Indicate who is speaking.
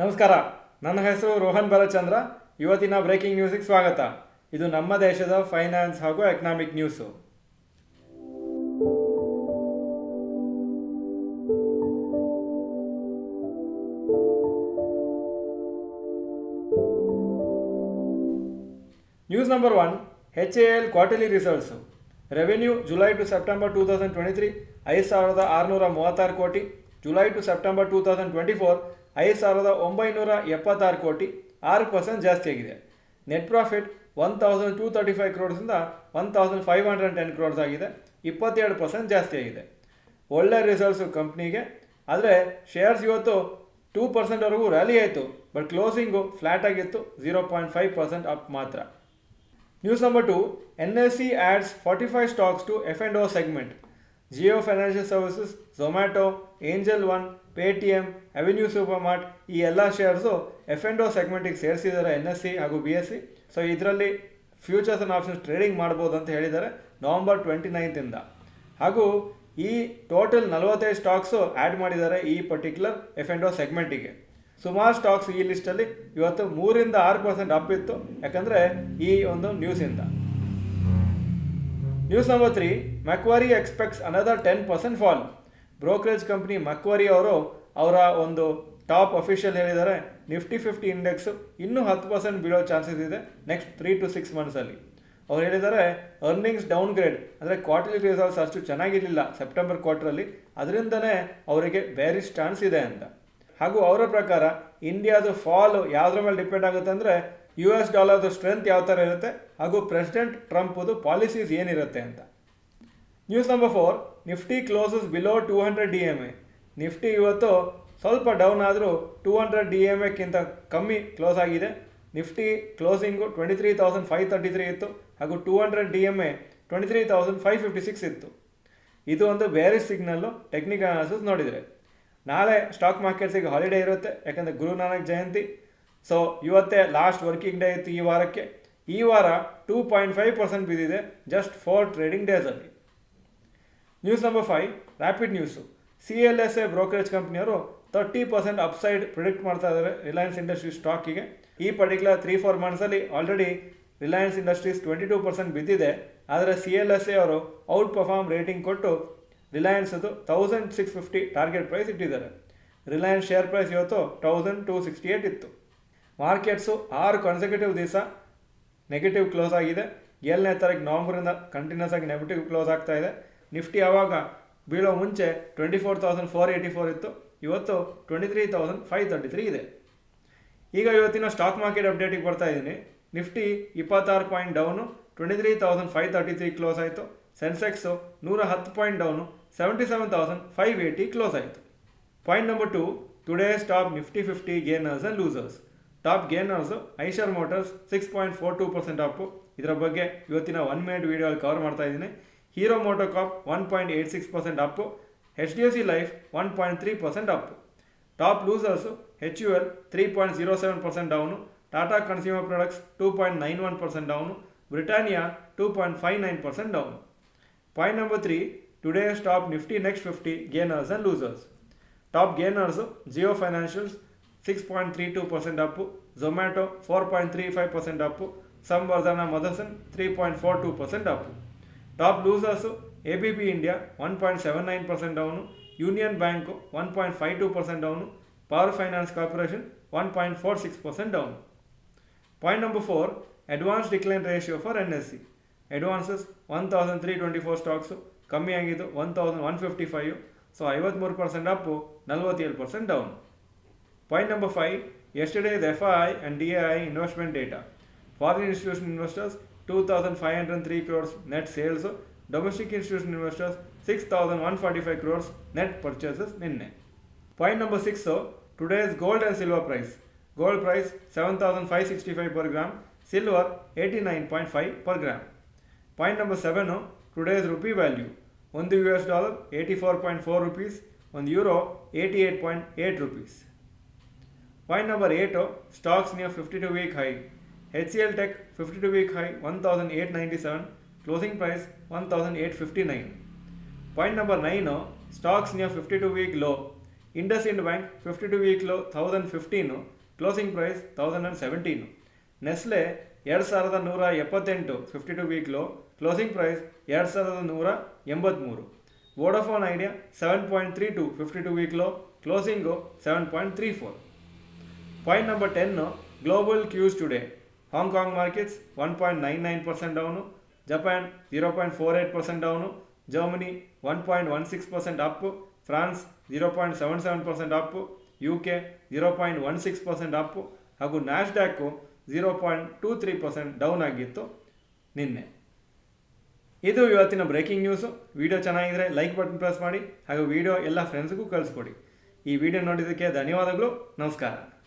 Speaker 1: ನಮಸ್ಕಾರ, ನನ್ನ ಹೆಸರು ರೋಹನ್ ಬಾಲಚಂದ್ರ. ಇವತ್ತಿನ ಬ್ರೇಕಿಂಗ್ ನ್ಯೂಸಿಗೆ ಸ್ವಾಗತ. ಇದು ನಮ್ಮ ದೇಶದ ಫೈನಾನ್ಸ್ ಹಾಗೂ economic news. News number 1, HAL quarterly results. Revenue July to September 2023 5,636 ಕೋಟಿ. ಜುಲೈ ಟು ಸೆಪ್ಟೆಂಬರ್ 2024 5,976 ಕೋಟಿ, 6% ಜಾಸ್ತಿ ಆಗಿದೆ. ನೆಟ್ ಪ್ರಾಫಿಟ್ 1,235 ಕ್ರೋರ್ಸಿಂದ 1,510 ಕ್ರೋರ್ಸ್ ಆಗಿದೆ, 22% ಜಾಸ್ತಿ ಆಗಿದೆ. ಒಳ್ಳೆ ರಿಸಲ್ಟ್ಸು ಕಂಪ್ನಿಗೆ. ಆದರೆ ಶೇರ್ಸ್ ಇವತ್ತು 2%ವರೆಗೂ ರ್ಯಾಲಿ ಆಯಿತು, ಬಟ್ ಕ್ಲೋಸಿಂಗು ಫ್ಲ್ಯಾಟ್ ಆಗಿತ್ತು, 0.5% ಅಪ್ ಮಾತ್ರ. News number 2, NSE adds 45 stocks to F&O segment. Jio financial services, Zomato, Angel One, Paytm, Avenue Supermart ಈ ಎಲ್ಲ ಶೇರ್ಸು F&O ಸೆಗ್ಮೆಂಟಿಗೆ ಸೇರಿಸಿದ್ದಾರೆ NSE ಹಾಗೂ BSE. ಸೊ ಇದರಲ್ಲಿ ಫ್ಯೂಚರ್ಸ್ ಆ್ಯಂಡ್ ಆಪ್ಷನ್ಸ್ ಟ್ರೇಡಿಂಗ್ ಮಾಡ್ಬೋದು ಅಂತ ಹೇಳಿದ್ದಾರೆ ನವಂಬರ್ 29 ಹಾಗೂ ಈ ಟೋಟಲ್ 45 ಸ್ಟಾಕ್ಸು ಆ್ಯಡ್ ಮಾಡಿದ್ದಾರೆ ಈ ಪರ್ಟಿಕ್ಯುಲರ್ F&O ಸೆಗ್ಮೆಂಟಿಗೆ. ಸುಮಾರು ಸ್ಟಾಕ್ಸ್ ಈ ಲಿಸ್ಟಲ್ಲಿ ಇವತ್ತು 3-6% ಅಪ್ ಇತ್ತು, ಯಾಕಂದರೆ ಈ ಒಂದು ನ್ಯೂಸಿಂದ. News number 3, Macquarie expects another 10% fall. Brokerage company Macquarie ಅವರ ಒಂದು ಟಾಪ್ ಅಫಿಷಿಯಲ್ ಹೇಳಿದ್ದಾರೆ, ನಿಫ್ಟಿ 50 ಇಂಡೆಕ್ಸು ಇನ್ನೂ 10% ಬೀಳೋ ಚಾನ್ಸಸ್ ಇದೆ ನೆಕ್ಸ್ಟ್ 3 to 6 ಮಂತ್ಸಲ್ಲಿ. ಅವ್ರು ಹೇಳಿದ್ದಾರೆ ಅರ್ನಿಂಗ್ಸ್ ಡೌನ್ ಗ್ರೇಡ್, ಅಂದರೆ ಕ್ವಾರ್ಟರ್ಲಿ ರಿಸಲ್ಟ್ಸ್ ಅಷ್ಟು ಚೆನ್ನಾಗಿರಲಿಲ್ಲ ಸೆಪ್ಟೆಂಬರ್ ಕ್ವಾರ್ಟರಲ್ಲಿ, ಅದರಿಂದನೇ ಅವರಿಗೆ ಬೇರಿಶ್ ಚಾನ್ಸ್ ಇದೆ ಅಂತ. ಹಾಗೂ ಅವರ ಪ್ರಕಾರ ಇಂಡಿಯಾದ ಫಾಲ್ ಯಾವುದ್ರ ಮೇಲೆ ಡಿಪೆಂಡ್ ಆಗುತ್ತೆ ಅಂದರೆ US ಡಾಲರ್ದು ಸ್ಟ್ರೆಂತ್ ಯಾವ ಥರ ಇರುತ್ತೆ ಹಾಗೂ ಪ್ರೆಸಿಡೆಂಟ್ ಟ್ರಂಪ್ದು ಪಾಲಿಸೀಸ್ ಏನಿರುತ್ತೆ ಅಂತ. News number 4, Nifty closes below 200 DMA. Nifty ಇವತ್ತು ಸ್ವಲ್ಪ ಡೌನ್ ಆದರೂ 200 DMAಕ್ಕಿಂತ ಕಮ್ಮಿ ಕ್ಲೋಸ್ ಆಗಿದೆ. ನಿಫ್ಟಿ ಕ್ಲೋಸಿಂಗು 23,533 ಇತ್ತು ಹಾಗೂ 200 DMA 23,556 ಇತ್ತು. ಇದು ಒಂದು ಬೇರೆ ಸಿಗ್ನಲ್ಲು ಟೆಕ್ನಿಕಲ್ ಅನಾಲಿಸಿಸ್ ನೋಡಿದರೆ. ನಾಳೆ ಸ್ಟಾಕ್ ಮಾರ್ಕೆಟ್ಸಿಗೆ ಹಾಲಿಡೇ ಇರುತ್ತೆ, ಯಾಕಂದರೆ ಗುರುನಾನಕ್ ಜಯಂತಿ. ಸೊ ಇವತ್ತೇ ಲಾಸ್ಟ್ ವರ್ಕಿಂಗ್ ಡೇ ಇತ್ತು ಈ ವಾರಕ್ಕೆ. ಈ ವಾರ 2.5% ಬಿದ್ದಿದೆ ಜಸ್ಟ್ 4 ಟ್ರೇಡಿಂಗ್ ಡೇಸಲ್ಲಿ. News number 5, rapid news. CLSA brokerage ಕಂಪ್ನಿಯವರು 30% upside predict ಮಾಡ್ತಾ ಇದ್ದಾರೆ ರಿಲಯನ್ಸ್ ಇಂಡಸ್ಟ್ರೀಸ್ ಸ್ಟಾಕಿಗೆ. ಈ ಪರ್ಟಿಕ್ಯುಲರ್ 3-4 ಮಂತ್ಸಲ್ಲಿ ಆಲ್ರೆಡಿ ರಿಲಯನ್ಸ್ ಇಂಡಸ್ಟ್ರೀಸ್ 22% ಬಿದ್ದಿದೆ. ಆದರೆ CLSA ಅವರು ಔಟ್ ಪರ್ಫಾರ್ಮ್ ರೇಟಿಂಗ್ ಕೊಟ್ಟು ರಿಲಯನ್ಸದು 1,650 ಟಾರ್ಗೆಟ್ ಪ್ರೈಸ್ ಇಟ್ಟಿದ್ದಾರೆ. ರಿಲಯನ್ಸ್ ಶೇರ್ ಪ್ರೈಸ್ ಇವತ್ತು 1,268 ಇತ್ತು. ಮಾರ್ಕೆಟ್ಸು 6 ಕನ್ಸೆಕ್ಯೂಟಿವ್ ದಿವಸ ನೆಗೆಟಿವ್ ಕ್ಲೋಸ್ ಆಗಿದೆ. 7ನೇ ತಾರೀಕು ನವಂಬರಿಂದ ಕಂಟಿನ್ಯೂಸ್ ಆಗಿ ನೆಗೆಟಿವ್ ಕ್ಲೋಸ್ ಆಗ್ತಾ ಇದೆ. ನಿಫ್ಟಿ ಆವಾಗ ಬೀಳೋ ಮುಂಚೆ 24,484 ಇತ್ತು, ಇವತ್ತು 23,533 ಇದೆ. ಈಗ ಇವತ್ತಿನ ಸ್ಟಾಕ್ ಮಾರ್ಕೆಟ್ ಅಪ್ಡೇಟಿಗೆ ಬರ್ತಾ ಇದ್ದೀನಿ. ನಿಫ್ಟಿ 26 ಪಾಯಿಂಟ್ ಡೌನು, 23,533 ಕ್ಲೋಸ್ ಆಯಿತು. ಸೆನ್ಸೆಕ್ಸು 110 ಪಾಯಿಂಟ್ ಡೌನು, 77,580 ಕ್ಲೋಸ್ ಆಯಿತು. Point number 2, today's top Nifty 50 gainers and losers. Top gainers Eicher Motors 6.42% up. ಇದರ ಬಗ್ಗೆ ಇವತ್ತಿನ 1 minute ವೀಡಿಯೋಲ್ಲಿ ಕವರ್ ಮಾಡ್ತಾ ಇದ್ದೀನಿ. Hero MotoCorp 1.86% up. HDFC life 1.3% up. Top losers HUL 3.07% down, Tata consumer products 2.91% down, Britannia 2.59% down. Point number 3, today's top Nifty next 50 gainers and losers. Top gainers Jio financials 6.32% up, Zomato 4.35% up, Samvardhana Motherson 3.42% up. Top losers ABB India 1.79% down, union bank 1.52% down, power finance corporation 1.46% down. Point number 4, advance decline ratio for NSE. Advances 1,324 stocks, ಕಮ್ಮಿ ಆಗಿದ್ದು 1,155. So 53% up, 47% down. Point number 5, yesterday's FII and DAI investment data. Foreign institution investors 2,503 crores net sales, domestic institution investors 6,145 crores net purchases ನಿನ್ನೆ. Point number 6, today's gold and silver price. Gold price 7,565 per gram, silver 89.5 per gram. Point number 7, today's rupee value. ಒಂದು $, 84.4 rupees, ಒಂದು euro 88.8 rupees. Point number 8, stocks near 52-week high. HCL Tech 52-week high 1,897, closing price 1,859. Point number 9, stocks near 52-week low. IndusInd bank 52 week low 1015, closing price 1017. Nestle 2178 52 week low, closing price 2183. Vodafone Idea 7.32 52 week low, closing 7.34. Point number 10, global cues today. Hong Kong markets 1.99% down, Japan 0.48% down, Germany 1.16% up, France 0.77% up, UK 0.16% up ಹಾಗೂ Nasdaq 0.23% down ಆಗಿತ್ತು ನಿನ್ನೆ. ಇದು ಇವತ್ತಿನ breaking news. Video ಚೆನ್ನಾಗಿದ್ರೆ like button press ಮಾಡಿ ಹಾಗೂ video ಎಲ್ಲ ಫ್ರೆಂಡ್ಸ್ಗೂ ಕಳಿಸ್ಕೊಡಿ. ಈ ವಿಡಿಯೋ ನೋಡಿದ್ದಕ್ಕೆ ಧನ್ಯವಾದಗಳು. ನಮಸ್ಕಾರ.